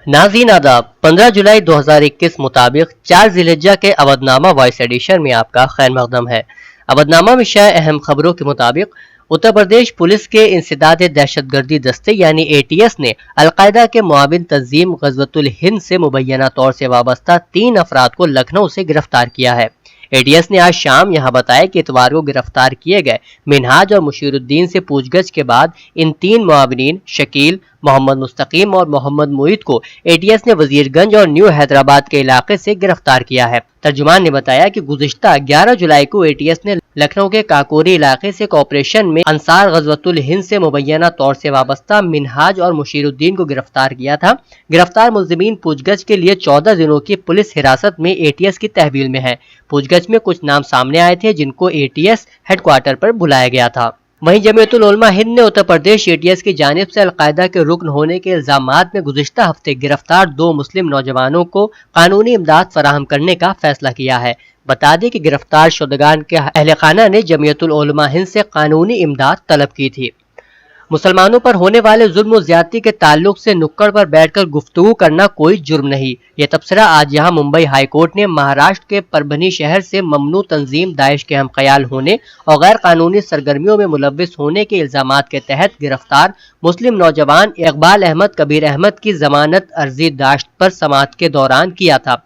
नाज़रीन आदाब, 15 जुलाई 2021 मुताबिक 4 ज़िलहिज्जा के अवधनामा वॉइस एडिशन में आपका खैर मकदम है। अवधनामा में शाये अहम खबरों के मुताबिक उत्तर प्रदेश पुलिस के इंसदाद दहशतगर्दी दस्ते यानी ATS ने अलकायदा के मुआविन तंजीम ग़ज़वतुल हिंद से मुबैना तौर से वाबस्ता 3 अफराद को लखनऊ से गिरफ्तार किया है। ATS ने आज शाम यहां बताया कि इतवार को गिरफ्तार किए गए मिनहाज और मुशीरुद्दीन से पूछगछ के बाद इन 3 मुआविनीन शकील, मोहम्मद मुस्तकीम और मोहम्मद मुईद को ATS ने वजीरगंज और न्यू हैदराबाद के इलाके से गिरफ्तार किया है। तर्जुमान ने बताया कि गुज़िश्ता 11 जुलाई को ATS ने लखनऊ के काकोरी इलाके से ऑपरेशन में अंसार ग़ज़वतुल हिंद से मुबैना तौर से वाबस्ता मिनहाज और मुशीरुद्दीन को गिरफ्तार किया था। गिरफ्तार मुल्ज़िमीन पूछगछ के लिए 14 दिनों की पुलिस हिरासत में ATS की तहवील में है। पूछगछ में कुछ नाम सामने आए थे जिनको ATS हेडक्वार्टर पर बुलाया गया था। वहीं जमीयतुल उलमा हिंद ने उत्तर प्रदेश ATS की जानिब से अलकायदा के रुकन होने के इल्जामात में गुज़िश्ता हफ्ते गिरफ्तार 2 मुस्लिम नौजवानों को कानूनी इमदाद फराहम करने का फैसला किया है। बता दें कि गिरफ्तार शुदगान के अहले खाना ने जमीयतुल उलमा हिंद से कानूनी इमदाद तलब की थी। मुसलमानों पर होने वाले जुल्म और ज्यादती के ताल्लुक से नुक्कड़ पर बैठकर गुफ्तगू करना कोई जुर्म नहीं। ये तबसरा आज यहाँ मुंबई हाई कोर्ट ने महाराष्ट्र के परभनी शहर से ममनू तंजीम दाइश के हम ख्याल होने और गैर कानूनी सरगर्मियों में मुलव्विस होने के इल्जामात के तहत गिरफ्तार मुस्लिम नौजवान इकबाल अहमद कबीर अहमद की जमानत अर्जी दाश्त पर समाअत के दौरान किया था।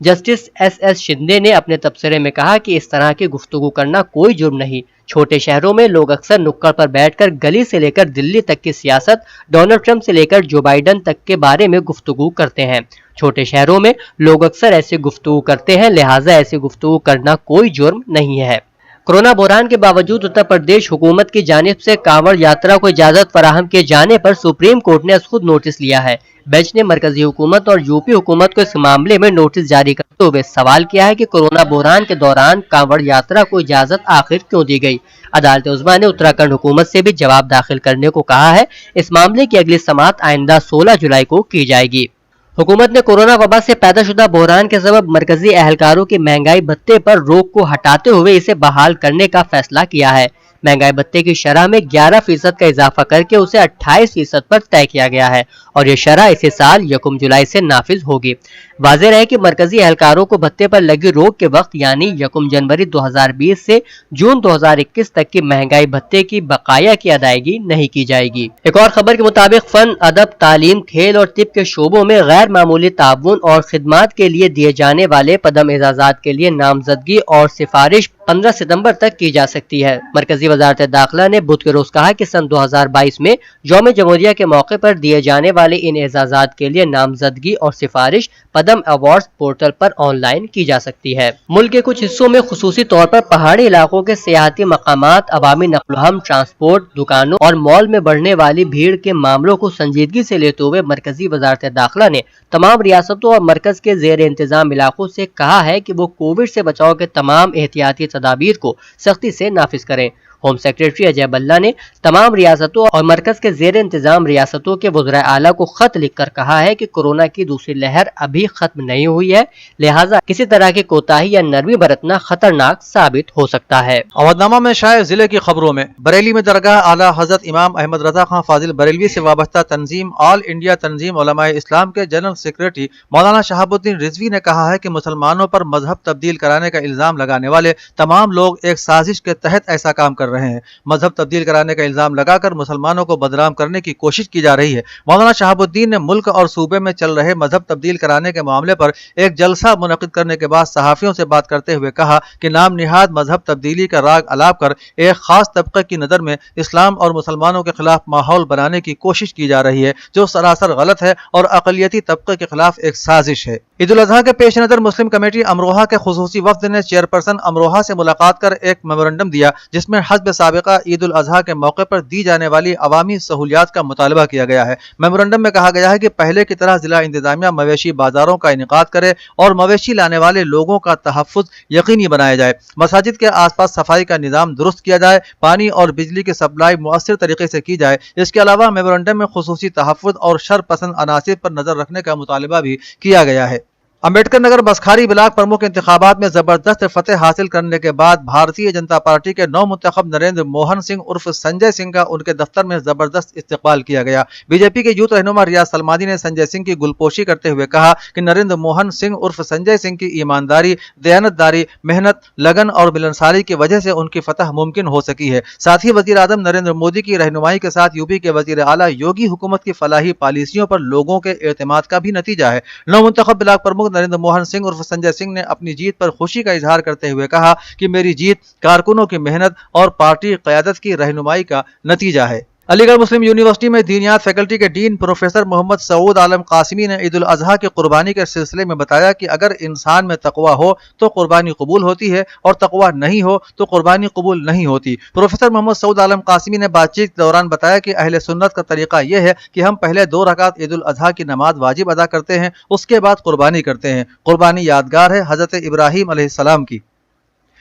जस्टिस SS शिंदे ने अपने तबसरे में कहा कि इस तरह की गुफ्तगू करना कोई जुर्म नहीं। छोटे शहरों में लोग अक्सर नुक्कड़ पर बैठकर गली से लेकर दिल्ली तक की सियासत, डोनाल्ड ट्रंप से लेकर जो बाइडन तक के बारे में गुफ्तगू करते हैं। छोटे शहरों में लोग अक्सर ऐसी गुफ्तगू करते हैं, लिहाजा ऐसी गुफ्तगू करना कोई जुर्म नहीं है। कोरोना बहरान के बावजूद उत्तर प्रदेश हुकूमत की जानिब से कांवड़ यात्रा को इजाजत फराहम किए जाने पर सुप्रीम कोर्ट ने खुद नोटिस लिया है। बेंच ने मरकजी हुकूमत और यूपी हुकूमत को इस मामले में नोटिस जारी करते हुए सवाल किया है कि कोरोना बहरान के दौरान कांवड़ यात्रा को इजाजत आखिर क्यों दी गई। अदालत उज़्मा ने उत्तराखंड हुकूमत से भी जवाब दाखिल करने को कहा है। इस मामले की अगली समाअत आइंदा 16 जुलाई को की जाएगी। हुकूमत ने कोरोना वबा से पैदा शुदा बहरान के सबब मरकजी अहलकारों की महंगाई भत्ते पर रोक को हटाते हुए इसे बहाल करने का फैसला किया है। महंगाई भत्ते की शरह में 11% का इजाफा करके उसे 28% पर तय किया गया है और ये शरह इसी साल 1 जुलाई से नाफिज होगी। वाज़ेह रहे कि मरकजी अहलकारों को भत्ते पर लगी रोक के वक्त यानी 1 जनवरी 2020 से जून 2021 तक की महंगाई भत्ते की बकाया की अदायगी नहीं की जाएगी। एक और खबर के मुताबिक फन, अदब, तालीम, खेल और तिब के शोबों में गैर मामूली ताउन और खिदमात के लिए दिए जाने वाले पदम एजाजात के लिए नामजदगी और सिफारिश 15 सितंबर तक की जा सकती है। मरकजी वजारत दाखिला ने बुध के रोज कहा कि सन 2022 में यौम जमहूरिया के मौके पर दिए जाने वाले इन एजाजात के लिए नामजदगी और सिफारिश पदम अवार्ड्स पोर्टल पर ऑनलाइन की जा सकती है। मुल्क के कुछ हिस्सों में खुसूसी तौर पर पहाड़ी इलाकों के सियाहती मकामात, अवामी नक्ल-ओ-हम, ट्रांसपोर्ट, दुकानों और मॉल में बढ़ने वाली भीड़ के मामलों को संजीदगी से लेते हुए मरकजी वजारत दाखिला ने तमाम रियासतों और मरकज के जेर इंतजाम इलाकों से कहा है कि वो कोविड से बचाव के तमाम एहतियाती तदाबीर को सख्ती से नाफिज करें। होम सेक्रेटरी अजय भल्ला ने तमाम रियासतों और मरकज के जेर इंतजाम रियासतों के वज़राए आला को खत लिखकर कहा है कि कोरोना की दूसरी लहर अभी खत्म नहीं हुई है, लिहाजा किसी तरह की कोताही या नरमी बरतना खतरनाक साबित हो सकता है। अवधनामा में शाये जिले की खबरों में बरेली में दरगाह आला हजरत इमाम अहमद रजा खां फाजिल बरेलवी से वाबस्ता तंजीम ऑल इंडिया तंजीम उलमाए इस्लाम के जनरल सेक्रेटरी मौलाना शहाबुद्दीन रिजवी ने कहा है कि मुसलमानों पर मजहब तब्दील कराने का इल्जाम लगाने वाले तमाम लोग एक साजिश के तहत ऐसा काम कर रहे हैं। मजहब तब्दील कराने का इल्जाम लगाकर मुसलमानों को बदनाम करने की कोशिश की जा रही है। मौलाना शहाबुद्दीन ने मुल्क और सूबे में चल रहे मजहब तब्दील कराने के मामले पर एक जलसा मुनक्किद करने के बाद सहाफियों से बात करते हुए कहा कि नाम निहाद मजहब तब्दीली का राग अलाप कर एक खास तबके की नजर में इस्लाम और मुसलमानों के खिलाफ माहौल बनाने की कोशिश की जा रही है, जो सरासर गलत है और अकलियती तबके के खिलाफ एक साजिश है। ईद उल अजहा के पेश नजर मुस्लिम कमेटी अमरोहा के खुसूसी वफ्द ने चेयरपर्सन अमरोहा से मुलाकात कर एक मेमोरेंडम दिया, जिसमें हस्ब साबिका ईद उल अजहा के मौके पर दी जाने वाली अवामी सहूलियात का मुतालबा किया गया है। मेमोरेंडम में कहा गया है कि पहले की तरह जिला इंतजामिया मवेशी बाजारों का इनेकाद करे और मवेशी लाने वाले लोगों का तहफ्फुज यकीनी बनाया जाए। मसाजिद के आसपास सफाई का निजाम दुरुस्त किया जाए, पानी और बिजली की सप्लाई मुअस्सिर तरीके से की जाए। इसके अलावा मेमोरेंडम में खुसूसी तहफ्फुज और शर पसंद अनासिर पर नजर रखने का मुतालबा भी किया गया है। अम्बेडकर नगर बसखारी ब्लॉक प्रमुख इंतखाबात में जबरदस्त फतेह हासिल करने के बाद भारतीय जनता पार्टी के नौ मुंतखब नरेंद्र मोहन सिंह उर्फ संजय सिंह का उनके दफ्तर में जबरदस्त इस्तकबाल किया गया। बीजेपी के यूथ रहनुमा रियाज सलमानी ने संजय सिंह की गुलपोशी करते हुए कहा कि नरेंद्र मोहन सिंह उर्फ संजय सिंह की ईमानदारी, दयानतदारी, मेहनत, लगन और मिलनसारी की वजह से उनकी फतह मुमकिन हो सकी है। साथ ही वजीर आजम नरेंद्र मोदी की रहनुमाई के साथ यूपी के वजीर आला योगी हुकूमत की फलाही पॉलिसियों पर लोगों के एतमाद का भी नतीजा है। नौ मुंतखब ब्लॉक प्रमुख नरेंद्र मोहन सिंह उर्फ संजय सिंह ने अपनी जीत पर खुशी का इजहार करते हुए कहा कि मेरी जीत कारकुनों की मेहनत और पार्टी क़यादत की रहनुमाई का नतीजा है। अलीगढ़ मुस्लिम यूनिवर्सिटी में दीनियात फैकल्टी के डीन प्रोफेसर मोहम्मद सऊद आलम कासिमी ने ईद उल अजहा की कुर्बानी के सिलसिले में बताया कि अगर इंसान में तकवा हो तो कुर्बानी कबूल होती है और तकवा नहीं हो तो कुर्बानी कबूल नहीं होती। प्रोफेसर मोहम्मद सऊद आलम कासिमी ने बातचीत के दौरान बताया कि अहले सुन्नत का तरीका यह है कि हम पहले 2 रकात ईद उल अजहा की नमाज वाजिब अदा करते हैं, उसके बाद कुर्बानी करते हैं। कुर्बानी यादगार है हजरत इब्राहीम अलैहिस्सलाम की।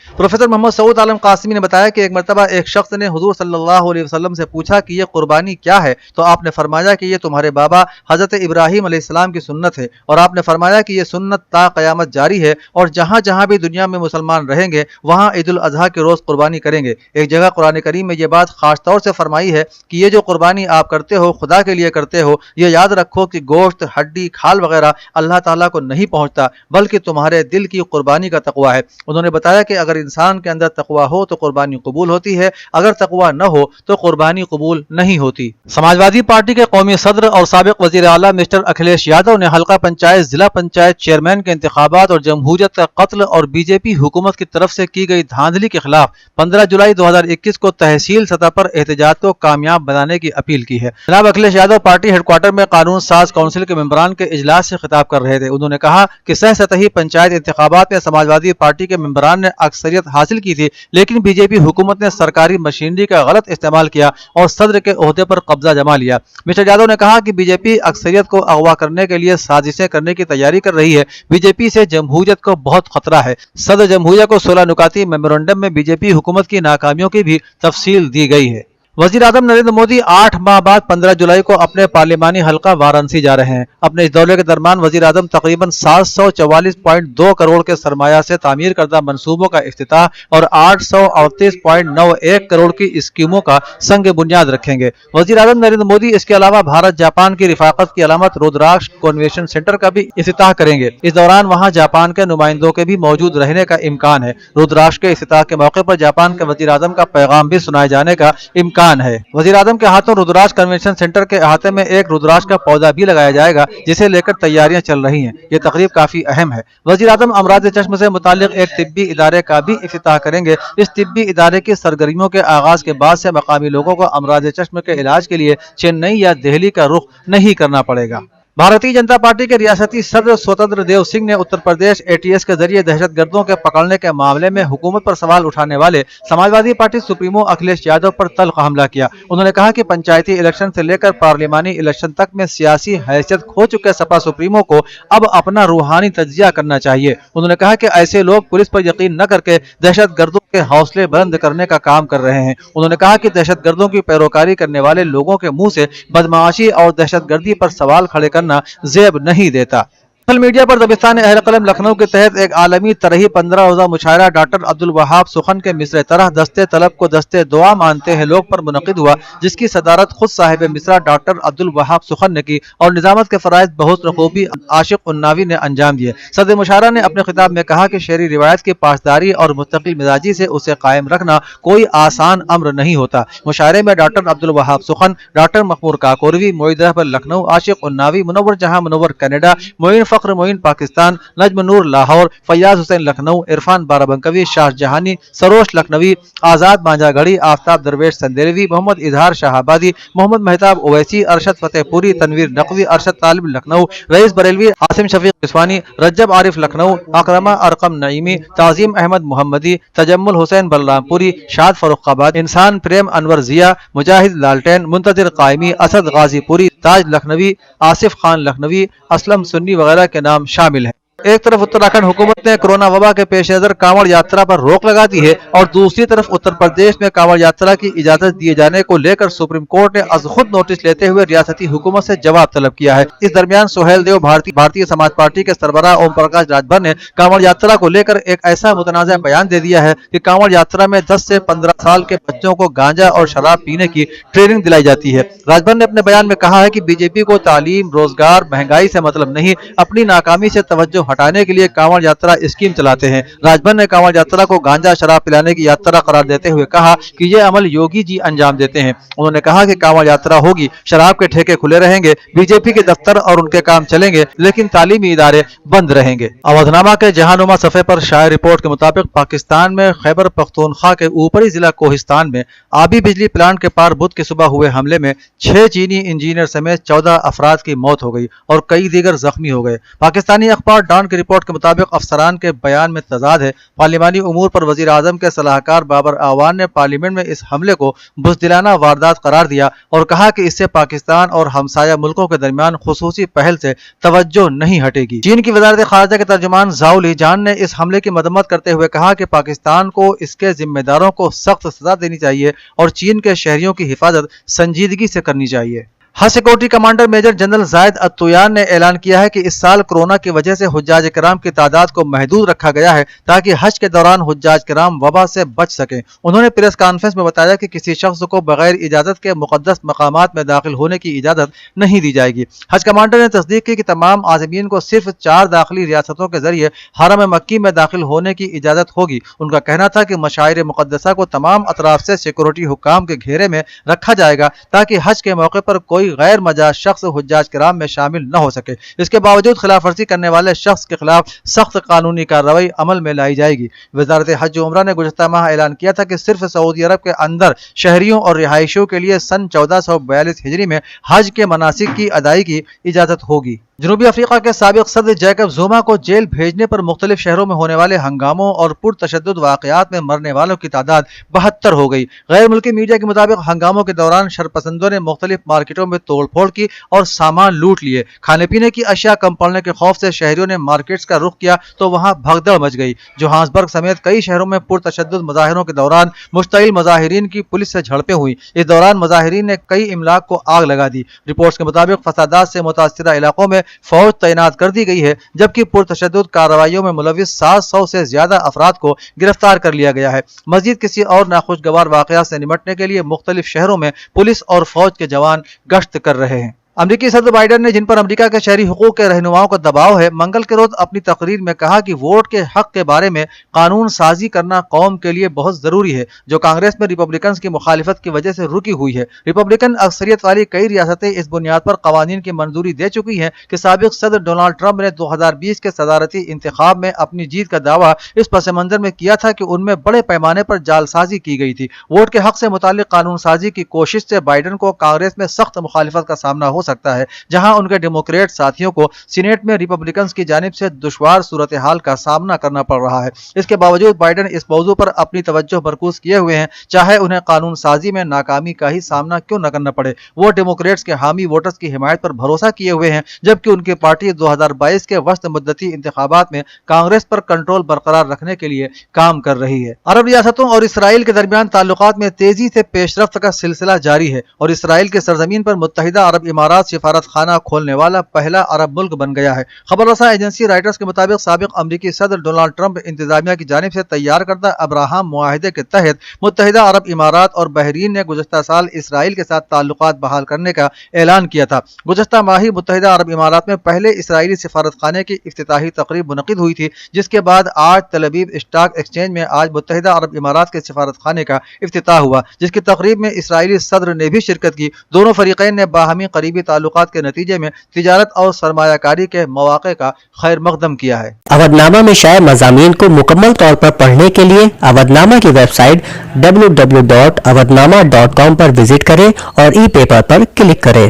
प्रोफेसर मोहम्मद सऊद आलम कासिमी ने बताया कि एक मरतबा एक शख्स ने हुजूर सल्लल्लाहु अलैहि वसल्लम से पूछा कि ये कुर्बानी क्या है, तो आपने फरमाया कि ये तुम्हारे बाबा हजरत इब्राहीम अलैहिस्सलाम की सुन्नत है, और आपने फरमाया कि ये सुन्नत ता क़यामत जारी है और जहाँ जहाँ भी दुनिया में मुसलमान रहेंगे वहाँ ईद उल अजहा के रोज़ कुर्बानी करेंगे। एक जगह कुरान करीम में ये बात खास तौर से फरमाई है कि ये जो कुर्बानी आप करते हो खुदा के लिए करते हो, ये याद रखो कि गोश्त, हड्डी, खाल वगैरह अल्लाह ताला को नहीं पहुँचता, बल्कि तुम्हारे दिल की कुर्बानी का तकवा है। उन्होंने बताया कि अगर इंसान के अंदर तकवा हो तो कुर्बानी कबूल होती है, अगर तकवा न हो तो कुर्बानी कबूल नहीं होती। समाजवादी पार्टी के कौमी सदर और साबिक वजीर आला मिस्टर अखिलेश यादव ने हल्का पंचायत, जिला पंचायत चेयरमैन के इंतखाबात और जमहूरियत का कत्ल और बीजेपी हुकूमत की तरफ से की गई धांधली के खिलाफ 15 जुलाई 2021 को तहसील सतह पर एहतजाज को कामयाब बनाने की अपील की है। जनाब अखिलेश यादव पार्टी हेडक्वार्टर में कानून साज काउंसिल के मेंबरान के इजलास से खिताब कर रहे थे। उन्होंने कहा कि सह सतही पंचायत इंतखाबात में समाजवादी पार्टी के मेंबरान ने अक्सरियत हासिल की थी, लेकिन बीजेपी हुकूमत ने सरकारी मशीनरी का गलत इस्तेमाल किया और सदर के ओहदे पर कब्जा जमा लिया। मिस्टर यादव ने कहा कि बीजेपी अक्सरियत को अगवा करने के लिए साजिशें करने की तैयारी कर रही है। बीजेपी से जमहूरियत को बहुत खतरा है। सदर जमहूरिया को 16 नुकाती मेमोरेंडम में बीजेपी हुकूमत की नाकामियों की भी तफसील दी गई है। वजीर आजम नरेंद्र मोदी 8 माह बाद 15 जुलाई को अपने पार्लिमानी हल्का वाराणसी जा रहे हैं। अपने इस दौरे के दरमियान वजीर आजम तकरीबन 744.2 करोड़ के सरमाया से तामीर करदा मंसूबों का इफ्तिताह और 838.91 करोड़ की स्कीमों का संग बुनियाद रखेंगे। वजीर आजम नरेंद्र मोदी इसके अलावा भारत जापान की रिफाकत की अलामत रुद्राक्ष कन्वेंशन सेंटर का भी इफ्तिताह करेंगे। इस दौरान वहां जापान के नुमाइंदों के भी मौजूद रहने का इम्कान है। रुद्राक्ष के इफ्तिताह के मौके पर जापान के वजीर आजम का पैगाम भी सुनाए जाने का इम्कान है। वजीर आजम के हाथों रुद्राक्ष कन्वेंशन सेंटर के अहाते में एक रुद्राक्ष का पौधा भी लगाया जाएगा, जिसे लेकर तैयारियां चल रही हैं। ये तकरीब काफी अहम है। वजीर आजम अमराज चश्म से मुतालिक एक तिब्बी इदारे का भी इफ्तिताह करेंगे। इस तिब्बी इदारे की सरगर्मियों के आगाज के बाद से मकामी लोगों को अमराज चश्म के इलाज के लिए चेन्नई या दिल्ली का रुख नहीं करना पड़ेगा। भारतीय जनता पार्टी के रियासती सदर स्वतंत्र देव सिंह ने उत्तर प्रदेश एटीएस के जरिए दहशतगर्दों के पकड़ने के मामले में हुकूमत पर सवाल उठाने वाले समाजवादी पार्टी सुप्रीमो अखिलेश यादव पर तल्ख हमला किया। उन्होंने कहा कि पंचायती इलेक्शन से लेकर पार्लिमानी इलेक्शन तक में सियासी हैसियत खो चुके सपा सुप्रीमो को अब अपना रूहानी तजिया करना चाहिए। उन्होंने कहा कि ऐसे लोग पुलिस पर यकीन न करके दहशतगर्दों के हौसले बुलंद करने का काम कर रहे हैं। उन्होंने कहा कि दहशतगर्दों की पैरोकारी करने वाले लोगों के मुंह से बदमाशी और दहशतगर्दी पर सवाल खड़े करना जेब नहीं देता। सोशल मीडिया पर दबिस्तान अहल कलम लखनऊ के तहत एक आलमी तरही 15 रोजा मुशायरा डॉक्टर अब्दुल वहाब सुखन के मिसरे तरह दस्ते तलब को दस्ते दुआ मानते हैं लोग पर मुनक़िद हुआ, जिसकी सदारत खुद साहिब मिसरा डॉक्टर अब्दुल वहाब सुखन ने की और निजामत के फराइज बहुत रखूबी आशिक उन्नावी ने अंजाम दिए। सदर मुशायरा ने अपने खिताब में कहा कि शेरी रिवायत की पासदारी और मुस्तकिल मिजाजी से उसे कायम रखना कोई आसान अम्र नहीं होता। मुशायरे में डॉक्टर अब्दुल वहाब सुखन, डॉक्टर मखमूर काकोरवी, मोईद रहबर लखनऊ, आशिक उन्नावी, मुनव्वर जहां मुनव्वर कनाडा, मोइन फख्र मोइन पाकिस्तान, नजम नूर लाहौर, फैयाज हुसैन लखनऊ, इरफान बाराबंकवी, शाहजहानी, सरोश लखनवी, आजाद मांझागढ़ी, आफ्ताब दरवेश संदेलवी, मोहम्मद इजहार शाहबादी, मोहम्मद मेहताब ओवैसी, अरशद फतेहपुरी, तनवीर नकवी, अरशद तालिब लखनऊ, रईस बरेलवी, आसिम शफीक किस्वानी, रज्जब आरिफ लखनऊ, अकरमा अरकम नईमी, ताजीम अहमद मोहम्मदी, तजम्मुल हुसैन बलरामपुरी, शाद फरुखाबाद, इंसान प्रेम अनवर जिया, मुजाहिद लालटेन, मुंतजिर कायमी, असद गाजीपुरी, ताज लखनवी, आसिफ खान लखनवी, असलम सुन्नी वगैरह के नाम शामिल हैं। एक तरफ उत्तराखंड हुकूमत ने कोरोना वबा के पेश नजर कांवड़ यात्रा पर रोक लगा दी है और दूसरी तरफ उत्तर प्रदेश में कांवड़ यात्रा की इजाजत दिए जाने को लेकर सुप्रीम कोर्ट ने अज खुद नोटिस लेते हुए रियासती हुकूमत से जवाब तलब किया है। इस दरमियान सोहेल देव भारतीय समाज पार्टी के सरबराह ओम प्रकाश राजभर ने कांवड़ यात्रा को लेकर एक ऐसा मुतनाज़ा बयान दे दिया है कि कांवड़ यात्रा में 10 से 15 साल के बच्चों को गांजा और शराब पीने की ट्रेनिंग दिलाई जाती है। राजभर ने अपने बयान में कहा है कि बीजेपी को तालीम, रोजगार, महंगाई से मतलब नहीं, अपनी नाकामी से तवज्जो हटाने के लिए कांवड़ यात्रा स्कीम चलाते हैं। राजभर ने कांवड़ यात्रा को गांजा शराब पिलाने की यात्रा करार देते हुए कहा कि ये अमल योगी जी अंजाम देते हैं। उन्होंने कहा कि कांवड़ यात्रा होगी, शराब के ठेके खुले रहेंगे, बीजेपी के दफ्तर और उनके काम चलेंगे, लेकिन तालीमी इदारे बंद रहेंगे। अवधनामा के जहानुमा सफे पर शाये रिपोर्ट के मुताबिक पाकिस्तान में खैबर पख्तूनख्वा के ऊपरी जिला कोहिस्तान में आबी बिजली प्लांट के पार बुध की सुबह हुए हमले में 6 चीनी इंजीनियर समेत 14 अफराद की मौत हो गई और कई दीगर जख्मी हो गए। पाकिस्तानी अखबार डॉन की रिपोर्ट के मुताबिक अफसरान के बयान में तजाद है। पार्लिमानी उमूर पर वजीर आजम के सलाहकार बाबर आवान ने पार्लियामेंट में इस हमले को बुज़दिलाना वारदात करार दिया और कहा कि इससे पाकिस्तान और हमसाया मुल्कों के दरमियान खुसूसी पहल से तवज्जो नहीं हटेगी। चीन की वज़ारत खारजा के तर्जुमान ज़ाओ लीजान ने इस हमले की मदम्मत करते हुए कहा कि पाकिस्तान को इसके जिम्मेदारों को सख्त सजा देनी चाहिए और चीन के शहरियों की हिफाजत संजीदगी से करनी चाहिए। हज सिक्योरिटी कमांडर मेजर जनरल जायद अत्तुयान ने ऐलान किया है कि इस साल कोरोना की वजह से हुज्जाज किराम की तादाद को महदूद रखा गया है ताकि हज के दौरान हुज्जाज किराम वबा से बच सकें। उन्होंने प्रेस कॉन्फ्रेंस में बताया कि किसी शख्स को बगैर इजाजत के मुकद्दस मकामात में दाखिल होने की इजाजत नहीं दी जाएगी। हज कमांडर ने तस्दीक की कि तमाम आज़मीन को सिर्फ 4 दाखिली रियासतों के जरिए हरम मक्की में दाखिल होने की इजाजत होगी। उनका कहना था कि मशाइर मुकद्दसा को तमाम अतराफ से सिक्योरिटी हुक्काम के घेरे में रखा जाएगा ताकि हज के मौके पर कोई गैर मजाज शख्स हुज्जाज किराम में शामिल न हो सके। इसके बावजूद खिलाफ वर्जी करने वाले शख्स के खिलाफ सख्त कानूनी कार्रवाई अमल में लाई जाएगी। वजारत हज उम्रा ने गुज़श्ता माह ऐलान किया था कि सिर्फ सऊदी अरब के अंदर शहरियों और रिहायशियों के लिए सन 1442 हिजरी में हज के मनासिक की अदायगी की इजाजत होगी। जनूबी अफ्रीका के साबिक सदर जैकब जुमा को जेल भेजने पर मुख्तलिफ शहरों में होने वाले हंगामों और पुरतशद्दुद वाक़यात में मरने वालों की तादाद 72 हो गई। गैर मुल्की मीडिया के मुताबिक हंगामों के दौरान शरपसंदों ने मुख्तलिफ मार्केटों में तोड़ फोड़ की और सामान लूट लिए। खाने पीने की अशिया कम पड़ने के खौफ से शहरियों ने मार्केट्स का रुख किया तो वहां भगदड़ मच गई। जोहान्सबर्ग समेत कई शहरों में पुरतशद्दुद मुजाहिरों के दौरान मुश्तइल मुजाहिरीन की पुलिस से झड़पें हुई। इस दौरान मुजाहिरीन ने कई इमलाक को आग लगा दी। रिपोर्ट्स के मुताबिक फसादात से मुतासिरा इलाकों में फौज तैनात कर दी गई है, जबकि पुरतशद्दुद कार्रवाइयों में मुलविस 700 से ज्यादा अफराद को गिरफ्तार कर लिया गया है। मजीद किसी और नाखुशगवार वाकया से निपटने के लिए मुख्तलिफ शहरों में पुलिस और फौज के जवान गश्त कर रहे हैं। अमरीकी सदर बाइडन ने जिन पर अमरीका के शहरी हुकूक के रहनुमाओं का दबाव है, मंगल के रोज अपनी तकरीर में कहा कि वोट के हक के बारे में कानून साजी करना कौम के लिए बहुत जरूरी है, जो कांग्रेस में रिपब्लिकन की मुखालिफत की वजह से रुकी हुई है। रिपब्लिकन अक्सरियत वाली कई रियासतें इस बुनियाद पर कवानीन की मंजूरी दे चुकी हैं कि साबिक सदर डोनाल्ड ट्रंप ने 2020 के सदारती इंतखाब में अपनी जीत का दावा इस पस मंजर में किया था कि उनमें बड़े पैमाने पर जालसाजी की गई थी। वोट के हक से मुताल्लिक कानून साजी की कोशिश से बाइडन को कांग्रेस में सख्त मुखालिफत का सामना हो सकता है, जहां उनके डेमोक्रेट साथियों को सीनेट में रिपब्लिकन की जानिब से दुश्वार सूरत हाल का सामना करना पड़ रहा है। इसके बावजूद बाइडन इस मौजू पर अपनी तवज्जो मरकूज किए हुए हैं, चाहे उन्हें कानून साजी में नाकामी का ही सामना क्यों न करना पड़े। वो डेमोक्रेट्स के हामी वोटर्स की हिमायत पर भरोसा किए हुए हैं, जबकि उनकी पार्टी 2022 के वस्त मुद्दती इंतखाबात में कांग्रेस पर कंट्रोल बरकरार रखने के लिए काम कर रही है। अरब रियासतों और इसराइल के दरमियान ताल्लुकात में तेजी से पेशरफ्त का सिलसिला जारी है और इसराइल के सरजमीन पर मुत्तहिदा अरब इमारात सिफारत खाना खोलने वाला पहला अरब मुल्क बन गया है। खबर रसा एजेंसी राइटर्स के मुताबिक साबिक अमरीकी सदर डोनाल्ड ट्रंप इंतजामिया की जानिब से तैयार करदा अब्राहम मुआहिदे के तहत मुत्तहिदा अरब इमारात और बहरीन ने गुज़श्ता साल इसराइल के साथ ताल्लुकात बहाल करने का ऐलान किया था। गुज़श्ता माही मुत्तहिदा अरब इमारात में पहले इसराइली सिफारत खाने की इफ्तिताही तकरीब मुनक़िद हुई थी, जिसके बाद आज तल अवीव स्टॉक एक्सचेंज में आज मुत्तहिदा अरब इमारात के सिफारत खाने का इफ्तिताह हुआ, जिसकी तकरीब में इसराइली सदर ने भी शिरकत की। दोनों फरीक़ैन ने बाहमी करीबी ताल्लुकात के नतीजे में तिजारत और सरमायाकारी के मौक़े का खैर मकदम किया है। अवधनामा में शाये मज़ामीन को मुकम्मल तौर पर पढ़ने के लिए अवधनामा की वेबसाइट www.awadnama.com पर विजिट करें और ई पेपर पर क्लिक करें।